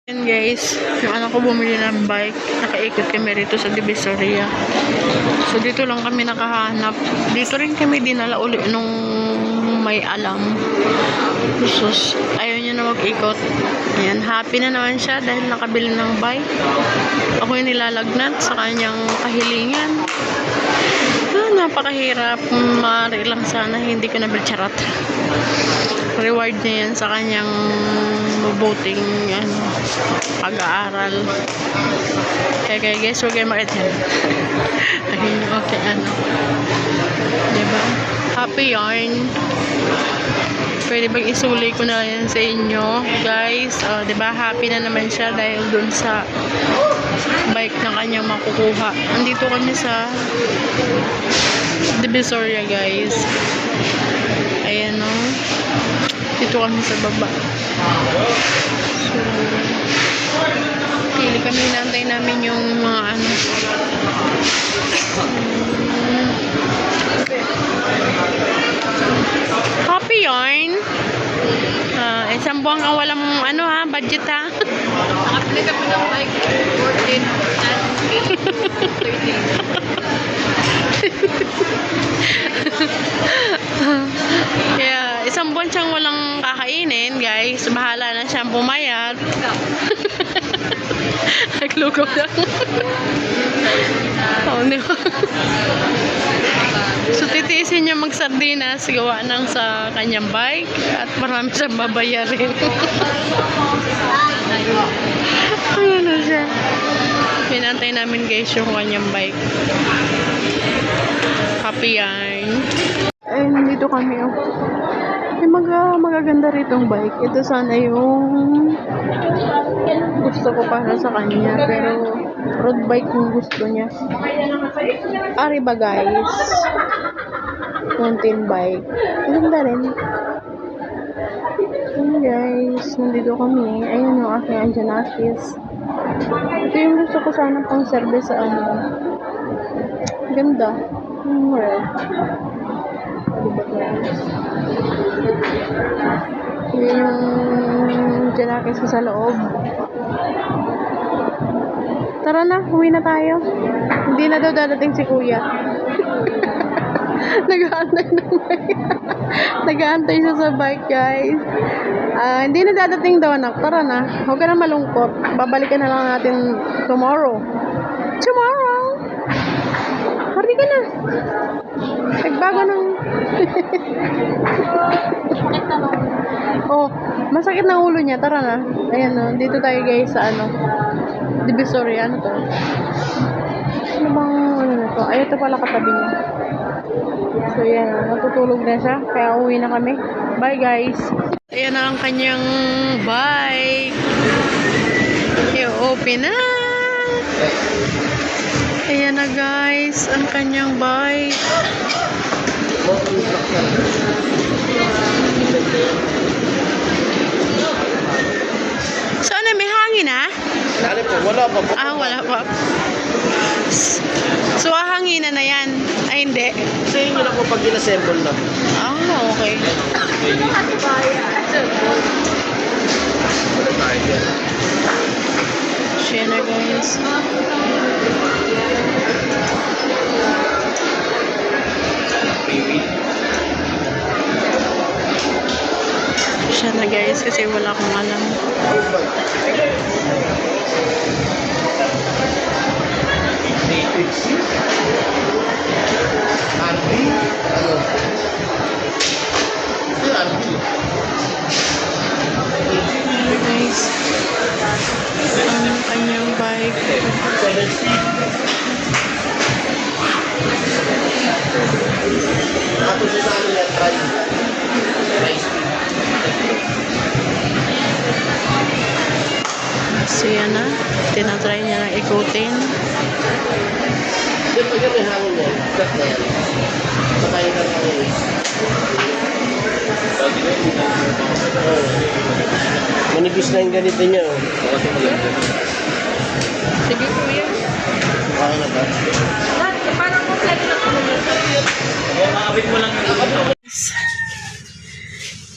Yan guys, yung anak ko bumili ng bike. Nakaikot kami rito sa Divisoria. So dito lang kami nakahanap. Dito rin kami dinala uli nung may alam. Sus, ayaw niya na mag-ikot. Ayan, happy na naman siya dahil nakabili ng bike. Ako yung nilalagnat sa kanyang kahilingan. Napakahirap. Maaari lang sana hindi ko nabilcharat. Reward niya yan sa kanyang mabuting pag-aaral. Kaya guys, huwag kayo makityan. Okay, diba? Happy yarn. Pwede bang isuli ko na yan sa inyo guys? Diba happy na naman siya dahil dun sa bike na kanyang makukuha. Andito kami sa Divisoria guys. Ayan o. Dito kami sa baba. So, pili kami, nantay namin yung mga Happy yarn. Isang buwan kang walang budget ha. Nakapili kami ng bike 14 and 13. Yeah, isang buwan siyang walang kakainin, guys. Bahala na siyang pumayat. Naglugaw lang. Oh, no. So, titiisin niya magsardinas gawa ng sa kanyang bike at marami siyang babayarin. Ano siya? Pinantay namin guys yung kanyang bike. Happy yarn. Ay, nandito kami may magaganda ritong bike. Ito sana yung gusto ko para sa kanya, pero road bike yung gusto niya. Ari ba guys? Mountain bike. Maganda rin. Ayun guys, nandito kami. Ayun yung aking Anjanakis. Ito yung gusto ko sana pang service sa ganda. Red. Diba guys? Yun yung Janakis ko sa loob. Tara na, uwi na tayo. Hindi na daw dadating si kuya. Nag-aantay ng bike. Nag-aantay siya sa bike guys. Hindi na dadating daw anak. Tara na, huwag ka na malungkot. Babalikan na lang natin tomorrow. Hari ka na. Nagbago ng masakit na ulo niya. Tara na. Ayan dito tayo guys sa Divisoria. Ano to? Ano bang na to? Ay, ito pala katabi niya. So yan, natutulog na siya. Kaya uwi na kami. Bye guys. Ayan na ang kanyang bike. I-open na. Ayan na guys, ang kanyang bike. So ano, may hangin ha? Wala pa po. Wala pa. So hanginan na yan. Ay hindi. Kasi yun ako pag in-assemble na. Okay. Siya na guys. Siya na guys kasi wala akong alam. Guys, ang kanyang bike. So yan na, tinatry niya na ikutin. Hindi, pag may hangin yan, cut na yan. Patayin ka na yan. Manipis na yung ganito niya. Sige kuya. Okay na ba? Parang kompleto na kami. Makakabit mo lang yung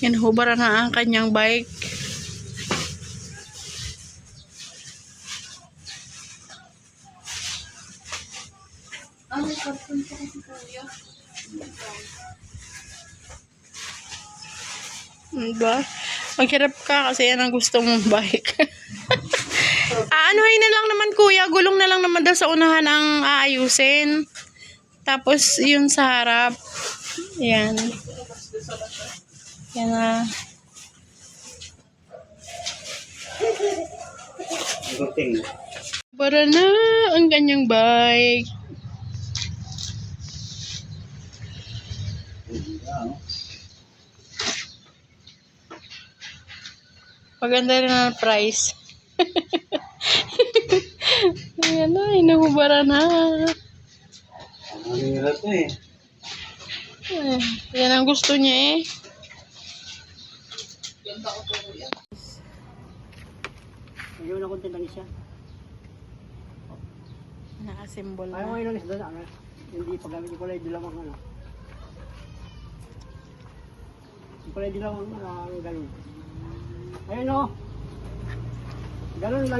Yan, hubaran na ang kanyang bike. Diba? Maghirap ka kasi yan ang gusto mong bike. Aanuhin na lang naman kuya, gulong na lang naman daw sa unahan ang aayusin. Tapos yun sa harap. Yan. Yan na. Guting. Para na ang kanyang bike. Maganda rin ang price. Ayan na, inahubara na. Ang hirap eh. Yan ang gusto niya eh. Ayaw na konti lang siya. Nakasimbol Ayaw na. ngayon lang isda na. Hindi paggamit ko lang yung lamang ano. Hindi pala yung lamang ganun. Ayun o. Ganun lang.